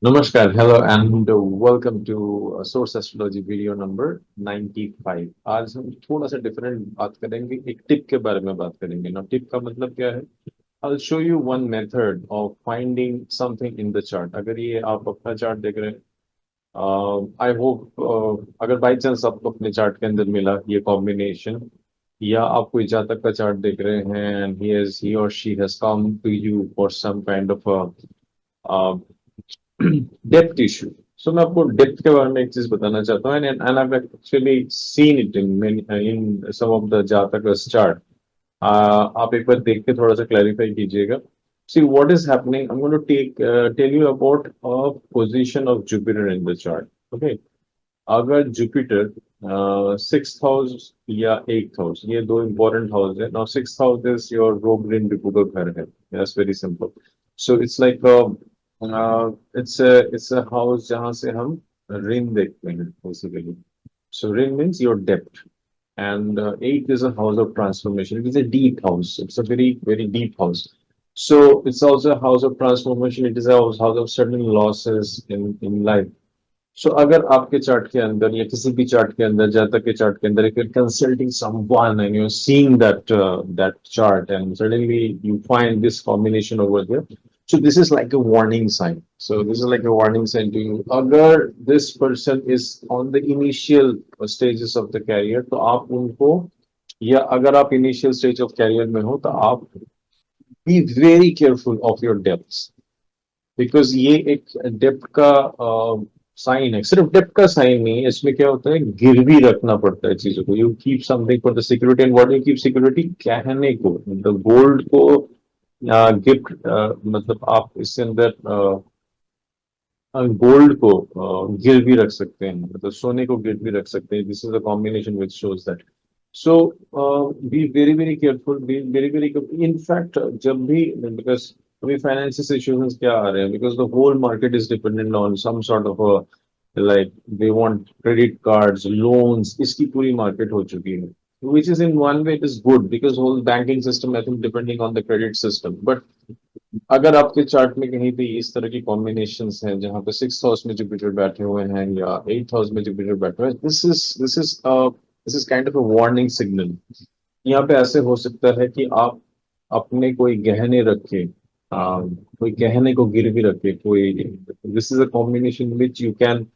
नमस्कार, hello and welcome to source astrology video number 95। आज हम थोड़ा सा डिफरेंट बात करेंगे, एक टिप के बारे में बात करेंगे ना। टिप का मतलब क्या है? I'll show you one method of finding something in the chart। अगर ये आप अपना चार्ट देख रहे हैं, आई होप अगर बाई चांस आपको अपने चार्ट के अंदर मिला ये कॉम्बिनेशन, या आप कोई जातक का चार्ट देख रहे हैं एंड ही और she has come to you for some kind of depth issue. सो मैं आपको डेप्थ के बारे में एक चीज बताना चाहता हूँ, and I actually seen it in some of the jatak chart. आप एक बार देख के थोड़ा सा क्लैरिफाई कीजिएगा। See what is happening, I am going to tell you about a position of Jupiter in the chart. Okay, अगर जुपिटर सिक्स हाउस या एट हाउस, ये दो इंपॉर्टेंट हाउस है। Now six house is your रोग ऋण रिपु का घर है। That's very simple. So it's like it's a house जहां से हम ऋण देखते हैं बेसिकली। सो ऋण means your depth, and eight is a house of transformation. It is a deep house. It's a very deep house. So it's also a house of transformation. It is a house of certain losses in life. So अगर आपके chart के अंदर या किसी भी chart के अंदर, जातक के चार्ट के अंदर, if you're consulting someone and you're seeing that chart and suddenly you find this combination over there, so this is like a warning sign. So this is like a warning sign to you. अगर this person is on the initial stages of the career, तो आप उनको, या अगर आप initial stage of career में हो तो आप be very careful of your depths, because ये एक डेप्थ का साइन है। सिर्फ डेप्थ का साइन नहीं है, इसमें क्या होता है, गिरवी रखना पड़ता है चीजों को। You keep something for the security, and what you keep security, कहने को, मतलब गोल्ड को गिफ्ट, मतलब आप इसके अंदर गोल्ड को गिरवी रख सकते हैं, मतलब सोने को गिरवी रख सकते हैं। This is a combination which shows that. So be very very careful, be very very, in fact जब भी, बिकॉज अभी फाइनेंशियल सिचुएशंस क्या आ रहे हैं, because the whole market is dependent on some sort of like they want credit cards, loans, इसकी पूरी market हो चुकी है। which is in one way it is good because whole banking system I think depending on the credit system, but अगर आपके chart में कहीं पे इस तरह की कॉम्बिनेशंस हैं जहां पे सिक्स हाउस में जुपिटर बैठे हुए हैं या एट हाउस में जुपिटर बैठे हुए हैं, this is kind of a warning signal. यहाँ पे ऐसे हो सकता है कि आप अपने कोई गहने रखे, कोई गहने को गिरवी रखे, कोई, this is a combination which you can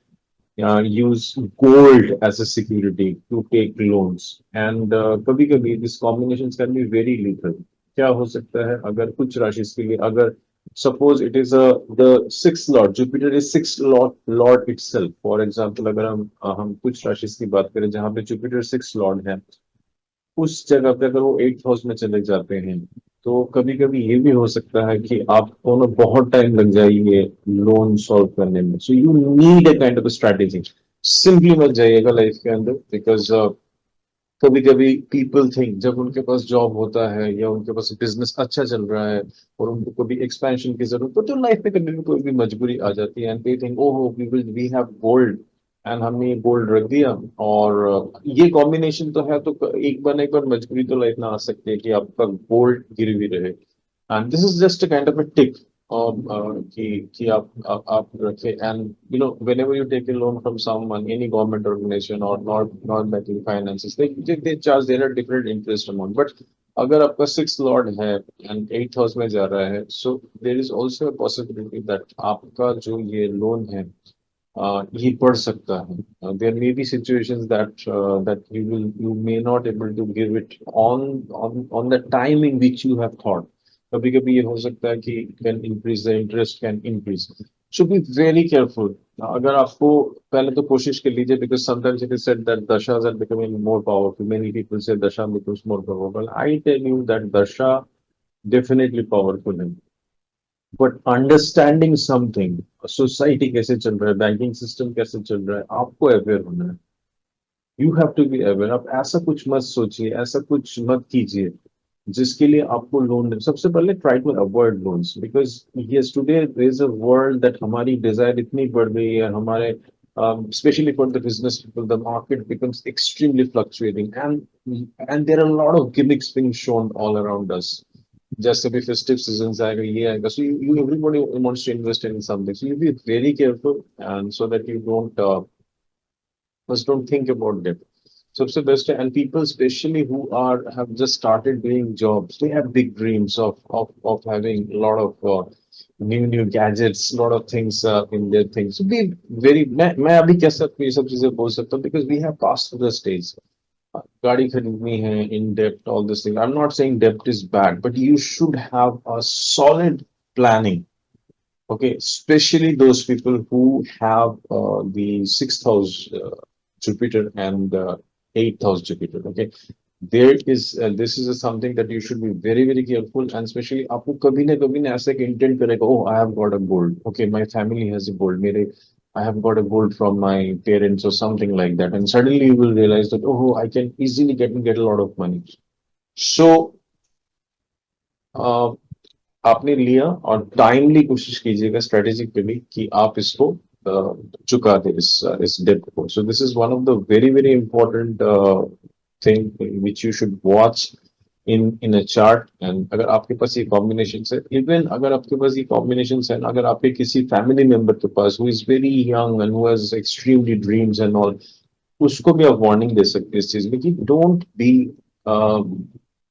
use gold as a security to take loans, and कभी कभी this combinations can be very lethal। क्या हो सकता है, अगर कुछ राशि के लिए, अगर suppose it is the six Lord, Jupiter is six Lord Lord itself. For example अगर हम कुछ राशि की बात करें जहां पे जुपिटर सिक्स लॉर्ड है, उस जगह पे अगर वो एट हाउस में चले जाते हैं, तो कभी कभी ये भी हो सकता है कि आपको ना बहुत टाइम लग जाए ये लोन सॉल्व करने में। So you need a kind of strategy. Simply मत जाइएगा लाइफ के अंदर, बिकॉज कभी कभी पीपल थिंक जब उनके पास जॉब होता है या उनके पास बिजनेस अच्छा चल रहा है और उनको कभी एक्सपेंशन की जरूरत, तो लाइफ में कभी भी कोई भी मजबूरी आ जाती है, and they think oh we have gold, and हमने ये गोल्ड रख दिया। और ये कॉम्बिनेशन तो है, तो एक बार ना एक बार मजबूरी तो लाइफ में आ सकती है कि आपका गोल्ड गिरवी रहे। And this is just a kind of a tip, कि आप रखें। And you know whenever you take a loan from someone, any government organization or not banking finances, they charge, there are different interest amount, but अगर आपका six lord है and eight house में जा रहा है, so there is also a possibility that आपका जो ये लोन है ये बढ़ सकता है। There may be situations that you may not able to give it on the timing which you have thought। कभी कभी ये हो सकता है कि can increase, the interest can increase. So be very careful. अगर आपको, पहले तो कोशिश कर लीजिए, because sometimes it is said that dashas are becoming more powerful, many people say dasha becomes more powerful. I tell you that dasha definitely powerful है, but understanding something, society कैसे चल रहा है, बैंकिंग सिस्टम कैसे चल रहा है, आपको अवेयर होना है। You have to be aware. आप ऐसा कुछ मत सोचिए, ऐसा कुछ मत कीजिए जिसके लिए आपको लोन, सबसे पहले try to avoid loans, because yes today there is a world that हमारी डिजायर इतनी बढ़ गई है, हमारे especially for the business people, the market becomes extremely fluctuating, and there are a lot of gimmicks being shown all around us, जैसे भी festive season आएगा, ये आएगा, so you everybody wants to invest in something, so you be very careful and so that you don't first don't think about debt. सबसे best है, and people especially who are have just started doing jobs, they have big dreams of having a lot of new gadgets, a lot of things in their things. So be very, मैं अभी कैसे ये सब चीजें बोल सकता हूँ because we have passed through the stage. गाड़ी खरीदनी है, in debt, all this thing. I'm not saying debt is bad, but you should have a solid planning. Okay, especially those people who have the sixth house Jupiter and the eighth house Jupiter. Okay, there is this is something that you should be very careful, and especially आपको कभी ना ऐसा एक intent करेगा, oh I have got a gold, okay my family has a gold, मेरे I have got a gold from my parents or something like that, and suddenly you will realize that oh I can easily get a lot of money. So uh, आपने लिया और timely कोशिश कीजिएगा strategically कि आप इसको चुका दें इस डेट को. So this is one of the very important thing which you should watch in a chart. And अगर आपके पास ये कॉम्बिनेशन है, इवन अगर आपके पास ये कॉम्बिनेशन है, अगर आपके किसी फैमिली मेंबर के पास who is very young and who has extremely dreams and all, उसको भी आप वार्निंग दे सकते हैं इस चीज में कि don't be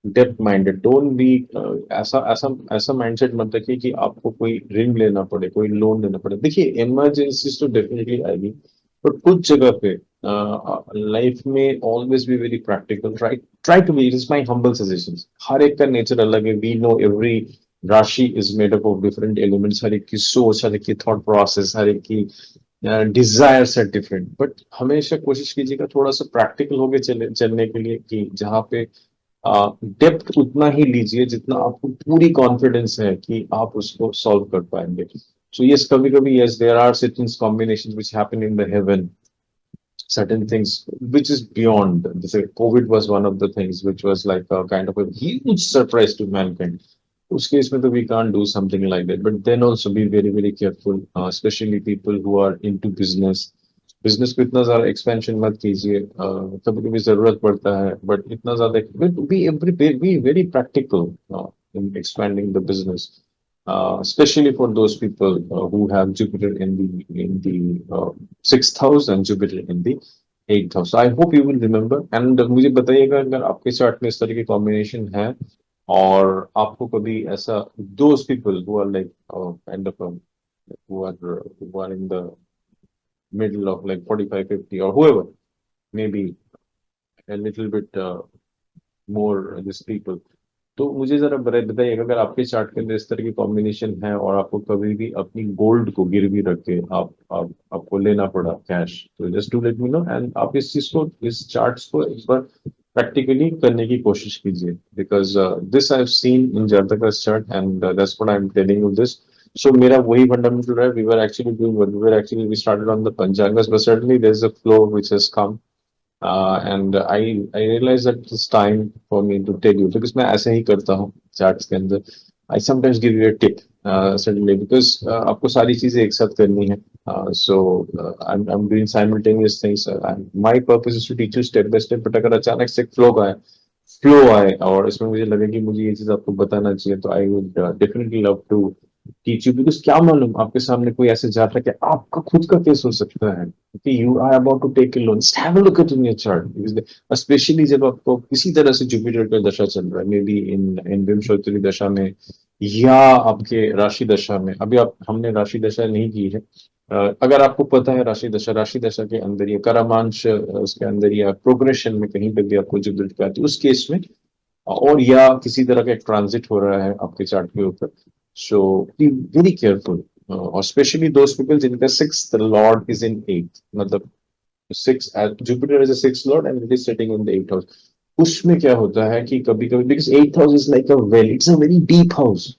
depth minded, don't be ऐसा ऐसा ऐसा माइंडसेट मत रखिए कि आपको कोई ऋण लेना पड़े, कोई लोन लेना पड़े. देखिए इमरजेंसीज तो डेफिनेटली आएगी, बट कुछ जगह पे लाइफ में always be very practical. Try try to be, it is my humble suggestion. हर एक का नेचर अलग है, we know every rashi is made up of different elements. हर एक की सोच, हर एक की थॉट प्रोसेस, हर एक की डिजायर्स आर डिफरेंट. बट हमेशा कोशिश कीजिएगा थोड़ा सा प्रैक्टिकल होके चलने के लिए, कि जहाँ पे डेप्थ उतना ही लीजिए जितना आपको पूरी कॉन्फिडेंस है कि आप उसको सॉल्व कर पाएंगे. सो यस, कभी कभी yes there are certain combinations which happen in the heaven, certain things which is beyond. This COVID was one of the things which was like a kind of a huge surprise to mankind. उस case में तो we can't do something like that. But then also be very careful, especially people who are into business. Business को इतना ज्यादा expansion मत कीजिए. कभी कभी जरूरत पड़ता है, बट इतना ज्यादा B very practical in expanding the business, especially for those people who have Jupiter in the sixth house and Jupiter in the eighth house. I hope you will remember. And मुझे बताइएगा अगर आपके chart में इस तरह की combination है, और आपको कभी ऐसा those people who are like kind of who are in the middle of like 45, 50, or whoever, maybe a little bit more these people. तो मुझे जरा बताइए अगर आपके चार्ट के अंदर इस तरह की कॉम्बिनेशन है और आपको कभी भी अपनी गोल्ड को गिरवी रख के आपको लेना पड़ा कैश, तो just to let me know. And आप इस चीज को, इस चार्ट्स को एक बार प्रैक्टिकली करने की कोशिश कीजिए, because this I have seen in jataka's chart and that's what I am telling you this. So मेरा वही फंडामेंटल रहा है. We started on the Panchagas, but certainly there's a flow which has come. And I realize that it's time for me to tell you, because मैं ऐसे ही करता हूँ charts के अंदर. I sometimes give you a tip, certainly, because आपको सारी चीजें एक साथ करनी है. I'm doing simultaneous things. My purpose is to teach you step by step. But अगर अचानक से फ्लो आए और इसमें मुझे लगे कि मुझे ये चीज आपको बताना चाहिए, तो I would definitely love to teach you. Because क्या मालूम आपके सामने कोई ऐसे जातक है, आपका खुद का केस हो सकता है कि you are about to take a loan. Have a look at in your chart, specially जब आपको किसी तरह से जुपिटर का दशा चल रहा है, मे बी इन विंशोत्तरी दशा में या आपके राशि दशा में. अभी आप हमने राशि दशा नहीं की है. अगर आपको पता है राशि दशा के अंदर या करामांश उसके अंदर या प्रोग्रेशन में कहीं पे भी आपको जुपिटर का आती है, उस केस में, और या किसी तरह का एक ट्रांजिट हो रहा है आपके चार्ट के ऊपर, सो बी वेरी केयरफुल. और स्पेशली दोज पीपल जिनका sixth lord is in eight, मतलब six Jupiter is a six lord and it is sitting in the eight house. उसमें क्या होता है कि कभी कभी, because eight house is like a well, it's a very deep house.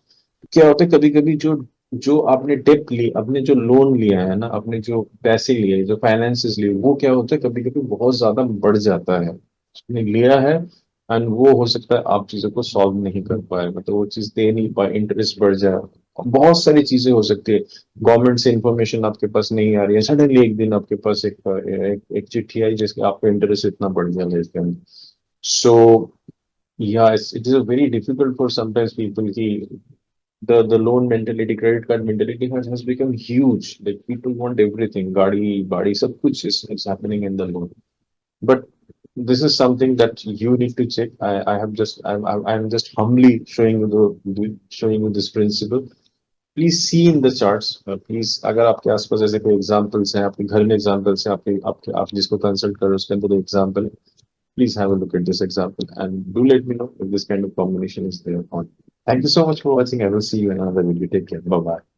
क्या होता है कभी कभी जो जो आपने डेप्थ ली, आपने जो लोन लिया है ना, आपने जो पैसे लिए, जो फाइनेंसेस लिए, वो क्या होता है कभी कभी बहुत ज्यादा बढ़ जाता है. आपने लिया है एंड वो हो सकता है आप चीजों को सॉल्व नहीं कर पाए, मतलब वो चीज दे नहीं पाए, इंटरेस्ट बढ़ जाए, बहुत सारी चीजें हो सकती है. गवर्नमेंट से इंफॉर्मेशन आपके पास नहीं आ रही है, सडनली एक दिन आपके पास एक चिट्ठी आई जिसके आपका इंटरेस्ट इतना बढ़ गया है इसके अंदर. सो Yeah, it is a very difficult for sometimes people ki the loan mentality, credit card mentality has become huge. Like people want everything, gadi, sab kuch is happening in the loan. But this is something that you need to check. I have just I'm just humbly showing you showing you this principle. Please see in the charts. Please अगर आपके आसपास ऐसे कोई examples हैं, आपके घर में examples हैं, आपके आपके आप जिसको consult कर रहे हो उसके अंदर example, please have a look at this example and do let me know if this kind of combination is there or not. Thank you so much for watching. I will see you in another video. Take care. Bye bye.